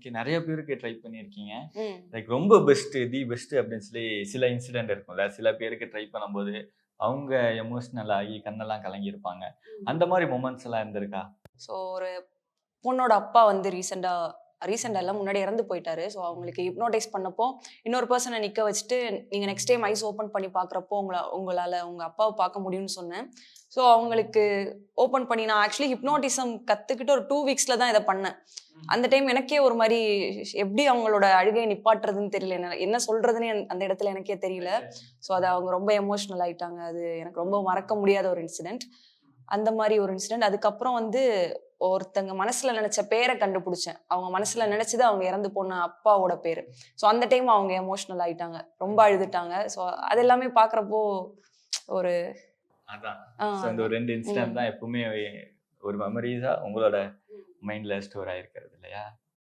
Okay. நெறைய பேருக்கு try பண்ணியிருக்கீங்க. ம். லைக் ரொம்ப பெஸ்ட், தி பெஸ்ட் அப்படின்னு சொல்லி சில இன்சிடென்ட் இருக்கும்ல. சில பேருக்கு ட்ரை பண்ணும்போது, அவங்க எமோஷனல் ஆகி கண்ணெல்லாம் கலங்கியிருப்பாங்க. அந்த மாரி மொமெண்ட்ஸ் எல்லாம் இருந்திருக்கா? ஸோ ஒரு பொண்ணோட அப்பா வந்து ரீசெண்டா இல்ல முன்னாடி இறந்து போயிட்டாரு. ஸோ அவங்களுக்கு ஹிப்னோடைஸ் பண்ணப்போ, இன்னொரு பெர்சன நிக்க வச்சுட்டு, நீங்க நெக்ஸ்ட் டைம் ஐஸ் ஓப்பன் பண்ணி பார்க்குறப்போ, உங்களால உங்க அப்பாவ பார்க்க முடியும்னு சொன்னேன். ஸோ அவங்களுக்கு ஓப்பன் பண்ணி நான் ஆக்சுவலி ஹிப்னோட்டிசம் கத்துக்கிட்டு ஒரு 2 வீக்ஸ்ல தான் இத பண்ணேன். அந்த டைம் எனக்கே ஒரு மாரி எப்படி அவங்களோட அழுகைய நிப்பாட்டுறதுன்னு தெரியல. என்ன சொல்றதுன்னே அந்த இடத்துல எனக்கே தெரியல. ஸோ அது அவங்க ரொம்ப எமோஷனல் ஆயிட்டாங்க. அது எனக்கு ரொம்ப மறக்க முடியாத ஒரு இன்சிடென்ட். அந்த மாரி ஒரு இன்சிடென்ட். அதுக்கப்புறம் வந்து ஒருத்தங்க மனசுல நெனச்ச பேர கண்டுபிடிச்சேன். அவங்க மனசுல நெனச்சது அவங்க இறந்து போன அப்பாவோட பேரு. ஸோ அந்த டைம் அவங்க எமோஷனல் ஆயிட்டாங்க. ரொம்ப அழுதுட்டாங்க. ஸோ அது எல்லாமே பார்க்குறப்போ ஒரு அதான். ஸோ இந்த அதான். ஒரு 2 இன்சிடென்ட் ம். தான் எப்பவுமே ஒரு மெமரீஸா உங்களோட மைண்ட்ல ஸ்டோர் ஆயிருக்கிறது இல்லையா?